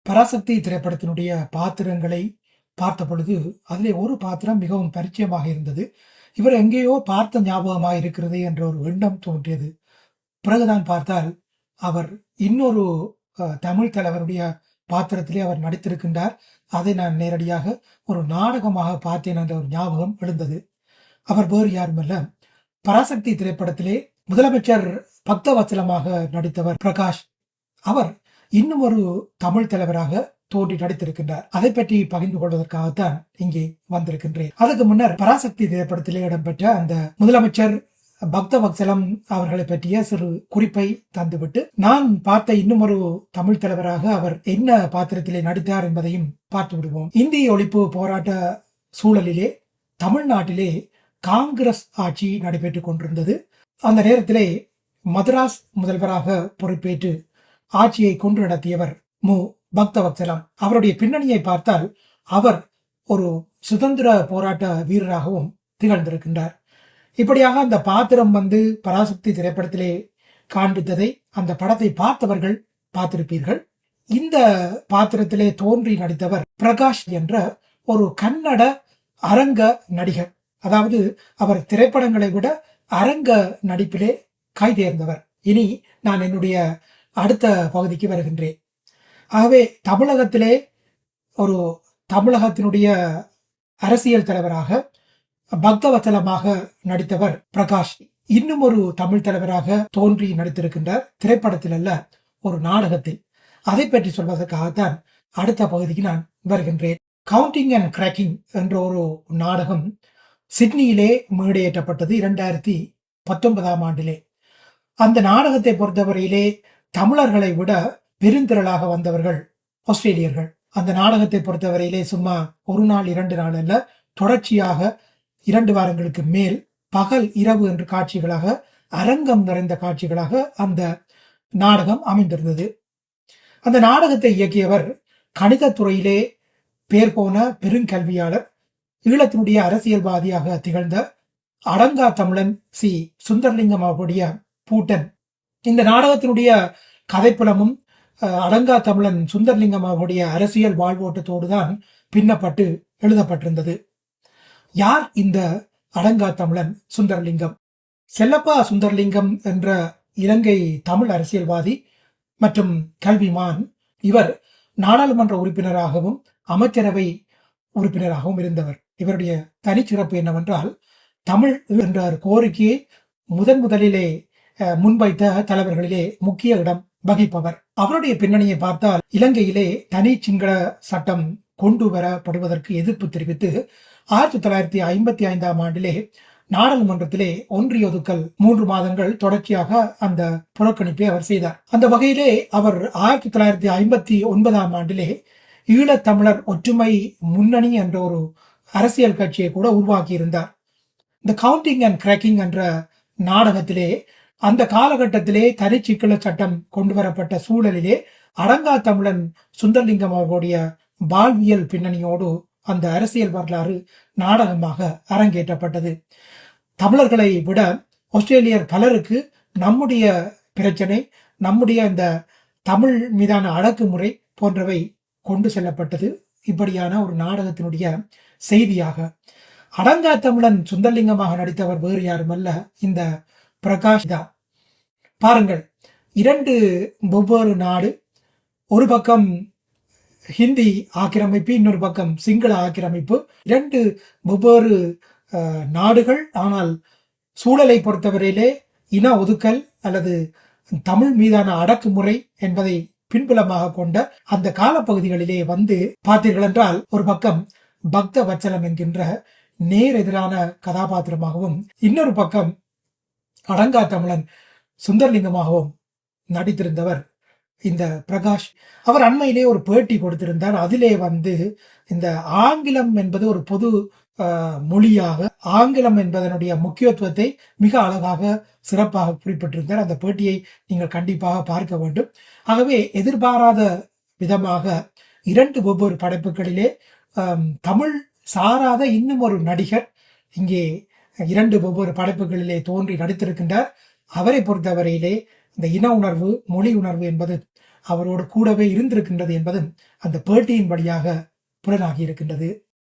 பராசக்தி திரைப்படத்தினுடைய பாத்திரங்களை பார்த்த பொழுது, அதிலே ஒரு பாத்திரம் மிகவும் பரிச்சயமாக இருந்தது. இவர் எங்கேயோ பார்த்த ஞாபகமாக இருக்கிறது என்ற ஒரு எண்ணம் தோன்றியது. பிறகுதான் பார்த்தால், அவர் இன்னொரு தமிழ் தலைவருடைய பாத்திரத்திலே அவர் நடித்திருக்கின்றார். அதை நான் நேரடியாக ஒரு நாடகமாக பார்த்தேன் என்ற ஒரு ஞாபகம் எழுந்தது. அவர் வேறு யாருமல்ல, பராசக்தி திரைப்படத்திலே முதலமைச்சர் பக்தவத்சலமாக நடித்தவர் பிரகாஷ். அவர் இன்னும் ஒரு தமிழ் தலைவராக தோன்றி நடித்திருக்கின்றார். அதை பற்றி பகிர்ந்து கொள்வதற்காகத்தான் இங்கே வந்திருக்கின்றேன். அதுக்கு முன்னர் பராசக்தி திரைப்படத்திலே இடம்பெற்ற அந்த முதலமைச்சர் பக்தவத்சலம் அவர்களை பற்றிய சிறு குறிப்பை தந்துவிட்டு, நான் பார்த்த இன்னும் ஒரு தமிழ் தலைவராக அவர் என்ன பாத்திரத்திலே நடித்தார் என்பதையும் பார்த்து விடுவோம். இந்திய ஒழிப்பு போராட்ட சூழலிலே தமிழ்நாட்டிலே காங்கிரஸ் ஆட்சி நடைபெற்றுக் கொண்டிருந்தது. அந்த நேரத்திலே மதராஸ் முதல்வராக பொறுப்பேற்று ஆட்சியை கொண்டு நடத்தியவர் மு பக்தவத்சலம். அவருடைய பின்னணியை பார்த்தால் அவர் ஒரு சுதந்திர போராட்ட வீரராகவும் திகழ்ந்திருக்கின்றார். இப்படியாக அந்த பாத்திரம் பராசக்தி திரைப்படத்திலே காண்பித்ததை அந்த படத்தை பார்த்தவர்கள் பார்த்திருப்பீர்கள். இந்த பாத்திரத்திலே தோன்றி நடித்தவர் பிரகாஷ் என்ற ஒரு கன்னட அரங்க நடிகர். அதாவது அவர் திரைப்படங்களை விட அரங்க நடிப்பிலே கைதேர்ந்தவர். இனி நான் என்னுடைய அடுத்த பகுதிக்கு வருகின்றேன். ஆகவே தமிழகத்திலே ஒரு தமிழகத்தினுடைய அரசியல் தலைவராக பக்தவத்சலமாக நடித்தவர் பிரகாஷ். இன்னும் ஒரு தமிழ் தலைவராக தோன்றி நடித்திருக்கின்றார். திரைப்படத்தில் அல்ல, ஒரு நாடகத்தில். அதை பற்றி சொல்வதற்காகத்தான் அடுத்த பகுதிக்கு நான் வருகின்றேன். கவுண்டிங் அண்ட் கிராக்கிங் என்ற ஒரு நாடகம் சிட்னியிலே மேடையேற்றப்பட்டது 2019 ஆண்டிலே. அந்த நாடகத்தை பொறுத்தவரையிலே தமிழர்களை விட பெருந்திரளாக வந்தவர்கள் ஆஸ்திரேலியர்கள். அந்த நாடகத்தை பொறுத்தவரையிலே சும்மா ஒரு நாள் 2 நாள் அல்ல, தொடர்ச்சியாக 2 வாரங்களுக்கு மேல் பகல் இரவு என்று காட்சிகளாக, அரங்கம் நிறைந்த காட்சிகளாக அந்த நாடகம் அமைந்திருந்தது. அந்த நாடகத்தை இயக்கியவர் கணித துறையிலே பேர் போன பெருங்கல்வியாளர், ஈழத்தினுடைய அரசியல்வாதியாக திகழ்ந்த அடங்கா தமிழன் சி சுந்தர்லிங்கம் அவருடைய பூட்டன். இந்த நாடகத்தினுடைய கதைப்புலமும் அடங்கா தமிழன் சுந்தர்லிங்கம் அவருடைய அரசியல் வாழ்வோட்டத்தோடு தான் பின்னப்பட்டு எழுதப்பட்டிருந்தது. யார் இந்த அடங்கா தமிழன் சுந்தர்லிங்கம்? செல்லப்பா சுந்தர்லிங்கம் என்ற இலங்கை தமிழ் அரசியல்வாதி மற்றும் கல்விமான். இவர் நாடாளுமன்ற உறுப்பினராகவும் அமைச்சரவை உறுப்பினராகவும் இருந்தவர். இவருடைய தனிச்சிறப்பு என்னவென்றால், தமிழ் என்ற கோரிக்கையை முதலிலே முன்வைத்த தலைவர்களிலே முக்கிய இடம் வகிப்பவர். அவருடைய பின்னணியை பார்த்தால், இலங்கையிலே தனி சிங்கள சட்டம் கொண்டு வரப்படுவதற்கு எதிர்ப்பு தெரிவித்து 1955 ஆண்டிலே நாடாளுமன்றத்திலே ஒன்றிய ஒதுக்கல் 3 மாதங்கள் தொடர்ச்சியாக அந்த புறக்கணிப்பை அவர் செய்தார். அந்த வகையிலே அவர் 1959 ஆண்டிலே ஈழத்தமிழர் ஒற்றுமை முன்னணி என்ற ஒரு அரசியல் கட்சியை கூட உருவாக்கி இருந்தார். இந்த கவுண்டிங் அண்ட் கிராக்கிங் என்ற நாடகத்திலே அந்த காலகட்டத்திலே தனிச்சிக்கல சட்டம் கொண்டு வரப்பட்ட சூழலிலே அடங்கா தமிழன் சுந்தர்லிங்கம் அவர்களுடைய வாழ்வியல் பின்னணியோடு அந்த அரசியல் வரலாறு நாடகமாக அரங்கேற்றப்பட்டது. தமிழர்களை விட ஆஸ்திரேலியர் பலருக்கு நம்முடைய பிரச்சனை, நம்முடைய இந்த தமிழ் மீதான அடக்குமுறை போன்றவை கொண்டு செல்லப்பட்டது. இப்படியான ஒரு நாடகத்தினுடைய செய்தியாக அடங்கா தமிழன் சுந்தர்லிங்கமாக நடித்தவர் வேறு யாருமல்ல, இந்த பிரகாஷ் தான். பாருங்கள், 2 வெவ்வேறு நாடு, ஒரு பக்கம் ஹிந்தி ஆக்கிரமிப்பு, இன்னொரு பக்கம் சிங்கள ஆக்கிரமிப்பு. 2 வெவ்வேறு நாடுகள். ஆனால் சூழலை பொறுத்தவரையிலே இன ஒதுக்கல் அல்லது தமிழ் மீதான அடக்குமுறை என்பதை பின்புலமாக கொண்ட அந்த காலப்பகுதிகளிலே பார்த்தீர்கள் என்றால், ஒரு பக்கம் பக்தவத்சலம் என்கின்ற நேர் எதிரான கதாபாத்திரமாகவும், இன்னொரு பக்கம் அடங்கா தமிழன் சுந்தர்லிங்கமாகவும் நடித்திருந்தவர் இந்த பிரகாஷ். அவர் அண்மையிலே ஒரு பேட்டி கொடுத்திருந்தார். அதிலே இந்த ஆங்கிலம் என்பது ஒரு பொது மொழியாக, ஆங்கிலம் என்பதனுடைய முக்கியத்துவத்தை மிக அழகாக சிறப்பாக குறிப்பிட்டிருந்தார். அந்த பேட்டியை நீங்கள் கண்டிப்பாக பார்க்க வேண்டும். ஆகவே எதிர்பாராத விதமாக 2 வெவ்வேறு படைப்புகளிலே தமிழ் சாராத இன்னும் ஒரு நடிகர் இங்கே 2 வெவ்வேறு படைப்புகளிலே தோன்றி நடித்திருக்கின்றார். அவரை பொறுத்தவரையிலே இந்த இன உணர்வு, மொழி உணர்வு என்பது அவரோடு கூடவே இருந்திருக்கின்றது என்பதும் அந்த பேட்டியின் வழியாக புலனாகி இருக்கின்றது.